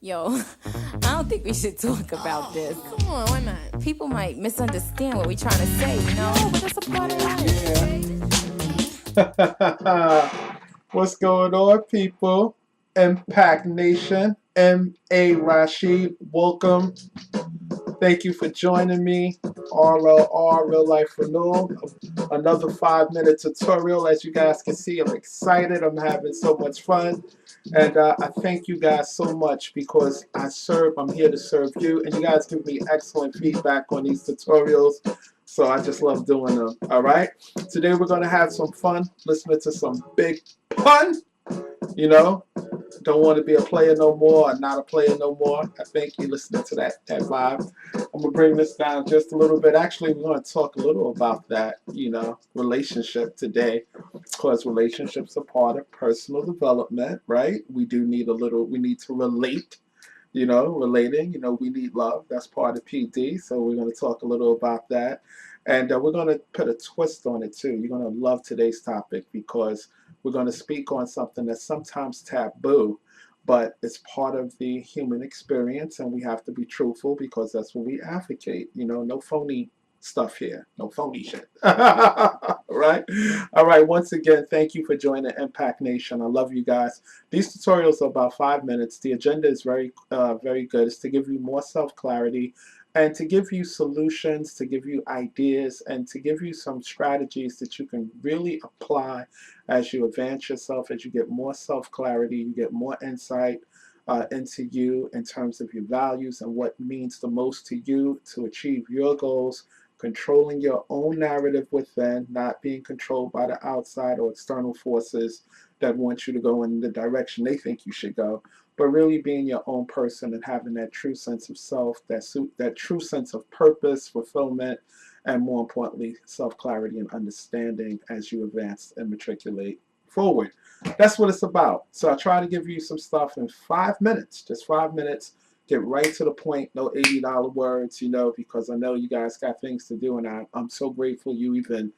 Yo, I don't think we should talk about this. Come on, why not? People might misunderstand what we're trying to say, you know? But that's a part of Yeah. What's going on, people? Impact Nation, M.A. Rashid, welcome. Thank you for joining me. RLR, Real Life Renewal. Another 5-minute tutorial. As you guys can see, I'm excited. I'm having so much fun. And I thank you guys so much because I'm here to serve you. And you guys give me excellent feedback on these tutorials. So I just love doing them. All right. Today we're going to have some fun listening to some big pun. You know, don't want to be a player no more or not a player no more. I think you're listening to that vibe. I'm gonna bring this down just a little bit. Actually, we're gonna talk a little about that, relationship today, because relationships are part of personal development, right? We need to relate, relating, we need love. That's part of PD. So we're gonna talk a little about that. And we're going to put a twist on it too. You're going to love today's topic because we're going to speak on something that's sometimes taboo, but it's part of the human experience, and we have to be truthful because that's what we advocate. No phony stuff here, no phony shit. Right? All right. Once again, thank you for joining Impact Nation. I love you guys. These tutorials are about 5 minutes. The agenda is very good. It's to give you more self clarity and to give you solutions, to give you ideas, and to give you some strategies that you can really apply as you advance yourself, as you get more self clarity, you get more insight into you in terms of your values and what means the most to you to achieve your goals, controlling your own narrative within, not being controlled by the outside or external forces that want you to go in the direction they think you should go, but really being your own person and having that true sense of self, that true sense of purpose, fulfillment, and more importantly, self-clarity and understanding as you advance and matriculate forward. That's what it's about. So I try to give you some stuff in 5 minutes, just 5 minutes. Get right to the point, no $80 words, because I know you guys got things to do, and I'm so grateful you even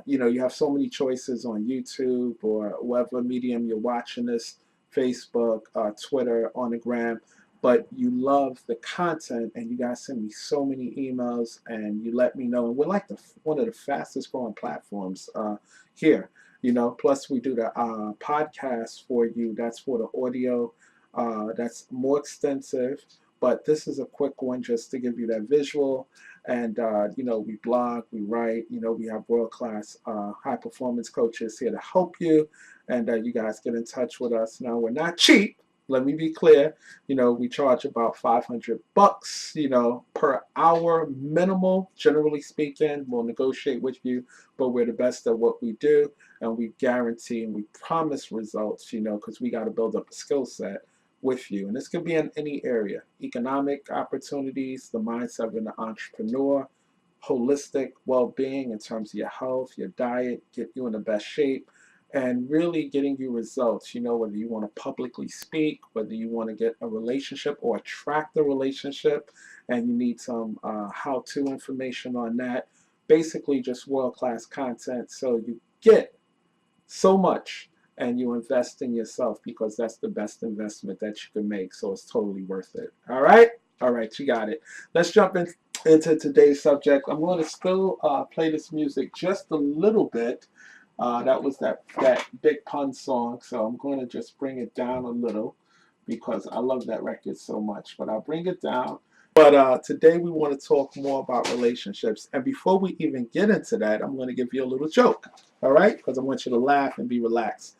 you have so many choices on YouTube or whatever medium you're watching this, Facebook, Twitter, on the gram, but you love the content and you guys send me so many emails and you let me know. And we're like one of the fastest growing platforms here, plus we do the podcast for you. That's for the audio. That's more extensive, but this is a quick one just to give you that visual. And we blog, we write, we have world-class high performance coaches here to help you, and you guys get in touch with us. Now, we're not cheap. Let me be clear. We charge about $500, per hour minimal. Generally speaking, we'll negotiate with you, but we're the best at what we do, and we guarantee and we promise results, because we got to build up a skill set with you. And this could be in any area: economic opportunities, the mindset of an entrepreneur, holistic well being in terms of your health, your diet, get you in the best shape, and really getting you results. Whether you want to publicly speak, whether you want to get a relationship or attract a relationship, and you need some how to information on that. Basically, just world class content so you get so much and you invest in yourself because that's the best investment that you can make. So it's totally worth it. All right? All right, you got it. Let's jump into today's subject. I'm going to still play this music just a little bit. That was that Big Pun song. So I'm going to just bring it down a little because I love that record so much. But I'll bring it down. But today we want to talk more about relationships. And before we even get into that, I'm going to give you a little joke. All right? Because I want you to laugh and be relaxed.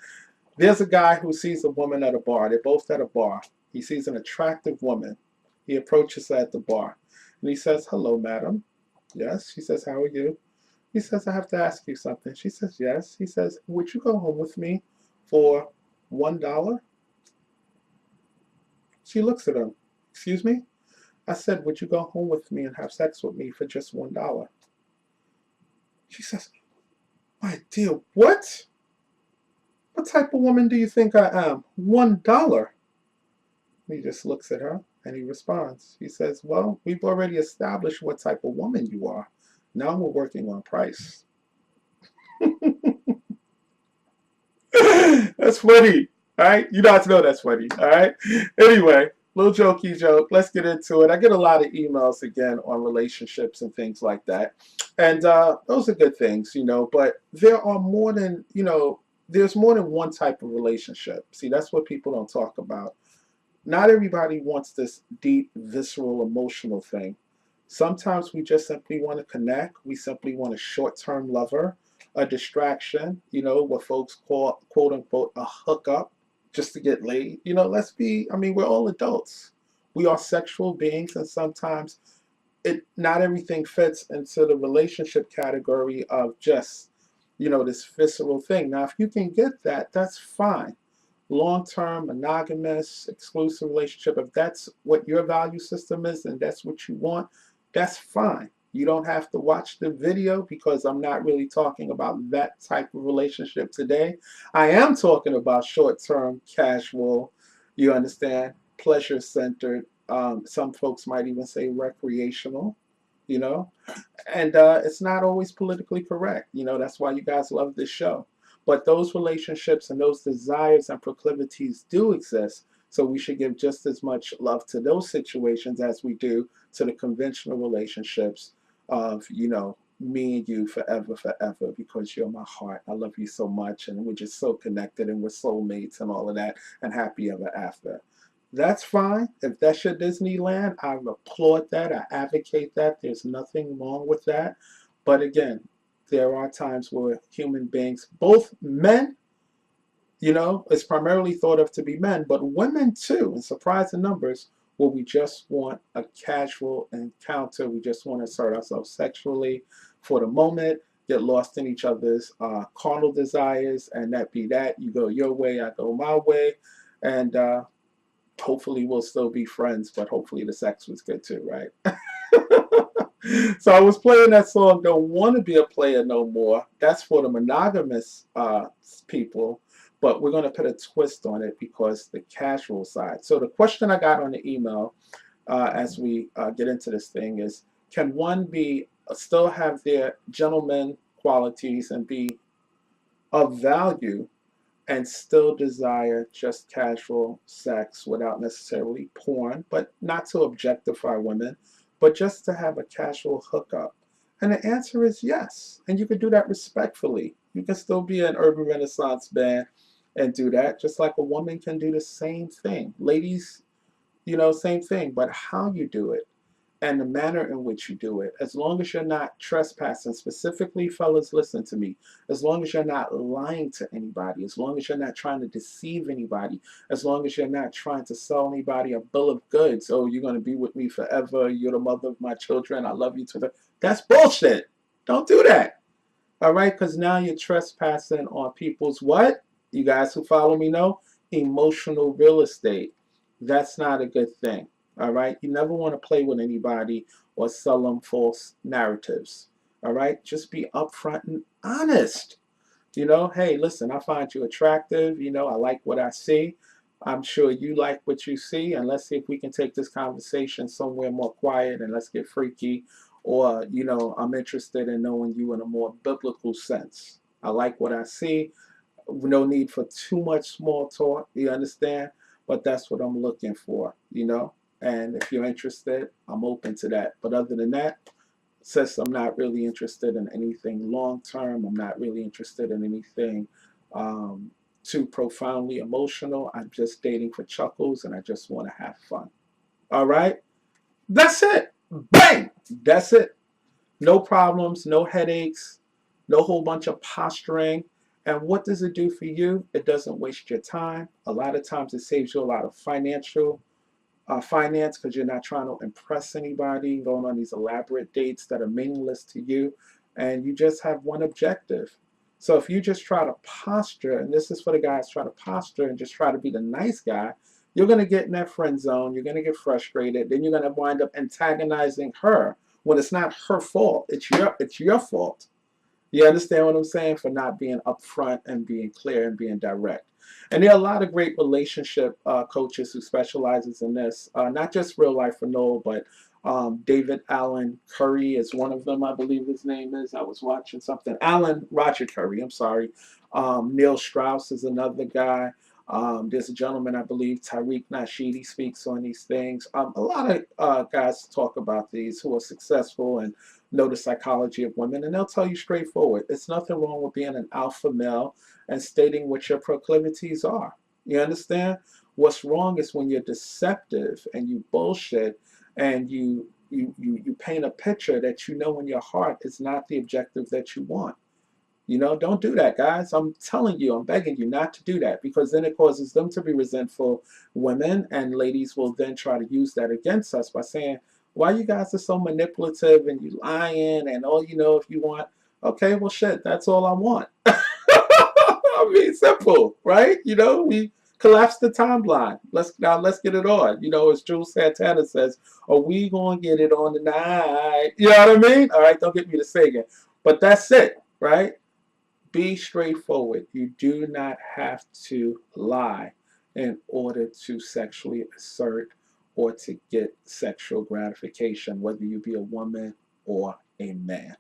There's a guy who sees a woman at a bar. They're both at a bar. He sees an attractive woman. He approaches her at the bar. And he says, "Hello, madam." "Yes." She says, "How are you?" He says, "I have to ask you something." She says, "Yes." He says, "Would you go home with me for $1?" She looks at him. "Excuse me?" "I said, would you go home with me and have sex with me for just $1?" She says, "My dear, what? What type of woman do you think I am? $1?" He just looks at her and he responds. He says, "Well, we've already established what type of woman you are. Now we're working on price." That's funny. All right? You guys know that's funny. All right? Anyway, Little jokey joke. Let's get into it. I get a lot of emails again on relationships and things like that. And those are good things, but there are more than, there's more than one type of relationship. See, that's what people don't talk about. Not everybody wants this deep, visceral, emotional thing. Sometimes we just simply want to connect. We simply want a short term lover, a distraction, what folks call, quote unquote, a hookup just to get laid. I mean, we're all adults. We are sexual beings, and sometimes not everything fits into the relationship category of just, this visceral thing. Now, if you can get that, that's fine. Long term, monogamous, exclusive relationship, if that's what your value system is and that's what you want, that's fine. You don't have to watch the video because I'm not really talking about that type of relationship today. I am talking about short term, casual, you understand, pleasure centered. Some folks might even say recreational, you know, and it's not always politically correct. That's why you guys love this show. But those relationships and those desires and proclivities do exist. So we should give just as much love to those situations as we do to the conventional relationships of, me and you forever, forever, because you're my heart. I love you so much, and we're just so connected, and we're soulmates and all of that, and happy ever after. That's fine. If that's your Disneyland, I applaud that. I advocate that. There's nothing wrong with that. But again, there are times where human beings, both men, it's primarily thought of to be men, but women too, in surprising numbers, where we just want a casual encounter. We just want to assert ourselves sexually for the moment, get lost in each other's carnal desires, and that be that. You go your way, I go my way, and hopefully we'll still be friends, but hopefully the sex was good too, right? So I was playing that song, Don't Want to Be a Player No More. That's for the monogamous people, but we're going to put a twist on it because the casual side. So the question I got on the email as we get into this thing is, can one be still have their gentleman qualities and be of value and still desire just casual sex without necessarily porn, but not to objectify women, but just to have a casual hookup? And the answer is yes. And you can do that respectfully. You can still be an urban renaissance band and do that, just like a woman can do the same thing. Ladies, same thing, but how you do it and the manner in which you do it, as long as you're not trespassing, specifically, fellas, listen to me, as long as you're not lying to anybody, as long as you're not trying to deceive anybody, as long as you're not trying to sell anybody a bill of goods, oh, you're going to be with me forever, you're the mother of my children, I love you to the, that's bullshit. Don't do that. All right, because now you're trespassing on people's what? You guys who follow me know, emotional real estate. That's not a good thing. All right, you never want to play with anybody or sell them false narratives. All right, just be upfront and honest. Hey, listen, I find you attractive. I like what I see. I'm sure you like what you see, and let's see if we can take this conversation somewhere more quiet and let's get freaky. Or, I'm interested in knowing you in a more biblical sense. I like what I see. No need for too much small talk. You understand? But that's what I'm looking for. And if you're interested, I'm open to that. But other than that, since I'm not really interested in anything long term, I'm not really interested in anything too profoundly emotional. I'm just dating for chuckles and I just want to have fun. All right? That's it. Bang! That's it. No problems, no headaches, no whole bunch of posturing. And what does it do for you? It doesn't waste your time. A lot of times it saves you a lot of finance because you're not trying to impress anybody, going on these elaborate dates that are meaningless to you, and you just have one objective. So if you just try to posture, and this is for the guys try to posture and just try to be the nice guy, you're going to get in that friend zone, you're going to get frustrated, then you're going to wind up antagonizing her when it's not her fault, it's your fault. You understand what I'm saying? For not being upfront and being clear and being direct. And there are a lot of great relationship coaches who specializes in this, not just real life for Noel, but David Allen Curry is one of them, I believe his name is. I was watching something. Alan Roger Curry, I'm sorry. Neil Strauss is another guy. There's a gentleman, I believe, Tariq Nasheed, he speaks on these things. A lot of guys talk about these who are successful and know the psychology of women, and they'll tell you straightforward, it's nothing wrong with being an alpha male and stating what your proclivities are. You understand? What's wrong is when you're deceptive and you bullshit and you paint a picture that you know in your heart is not the objective that you want. You know, don't do that, guys. I'm telling you, I'm begging you not to do that, because then it causes them to be resentful women, and ladies will then try to use that against us by saying, why you guys are so manipulative and you lying and all you know if you want. Okay, well shit, that's all I want. I mean, simple, right? You know, we collapse the timeline. Let's get it on. You know, as Jules Santana says, are we gonna get it on tonight? You know what I mean? All right, don't get me to singing. But that's it, right? Be straightforward. You do not have to lie in order to sexually assert or to get sexual gratification, whether you be a woman or a man.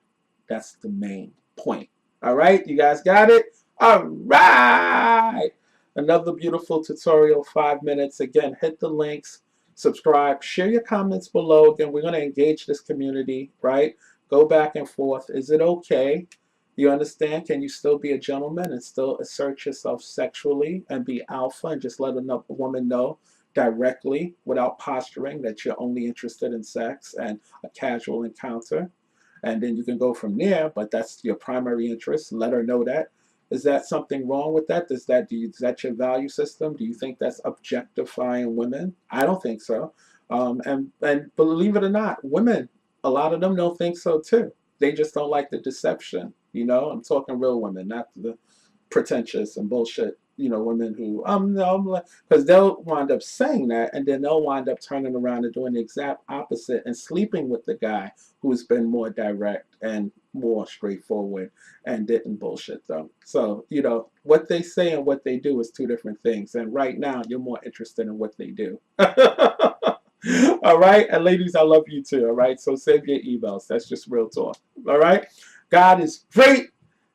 That's the main point. All right, you guys got it? All right. Another beautiful tutorial, 5 minutes. Again, hit the links, subscribe, share your comments below. Again, we're going to engage this community, right? Go back and forth. Is it okay? You understand? Can you still be a gentleman and still assert yourself sexually and be alpha and just let another woman know directly without posturing that you're only interested in sex and a casual encounter? And then you can go from there, but that's your primary interest. Let her know that. Is that something wrong with that? Is that your value system? Do you think that's objectifying women? I don't think so. And believe it or not, women, a lot of them don't think so too. They just don't like the deception. You know, I'm talking real women, not the pretentious and bullshit, you know, women who, no, because they'll wind up saying that and then they'll wind up turning around and doing the exact opposite and sleeping with the guy who's been more direct and more straightforward and didn't bullshit them. So, you know, what they say and what they do is two different things. And right now, you're more interested in what they do. All right. And ladies, I love you too. All right. So send your emails. That's just real talk. All right. God is great.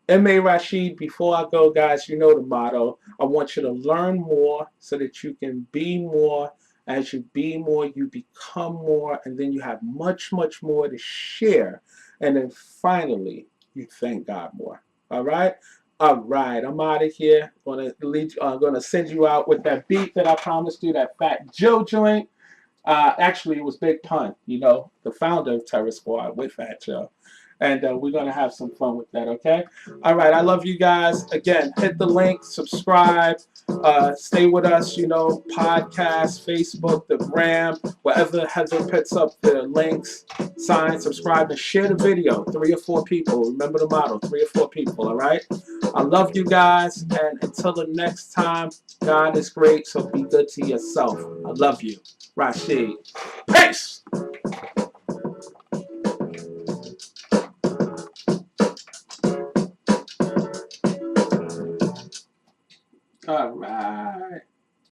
M.A. Rashid, before I go, guys, you know the motto. I want you to learn more so that you can be more. As you be more, you become more, and then you have much, much more to share. And then finally, you thank God more. All right? All right, I'm out of here. I'm gonna send you out with that beat that I promised you, that Fat Joe joint. Actually, it was Big Pun, you know, the founder of Terror Squad with Fat Joe. And we're going to have some fun with that, okay? All right, I love you guys. Again, hit the link, subscribe, stay with us, you know, podcast, Facebook, the gram, wherever Heather puts up the links, sign, subscribe, and share the video. 3 or 4 people. Remember the motto, 3 or 4 people, all right? I love you guys, and until the next time, God is great, so be good to yourself. I love you. Rashid. Peace! All right.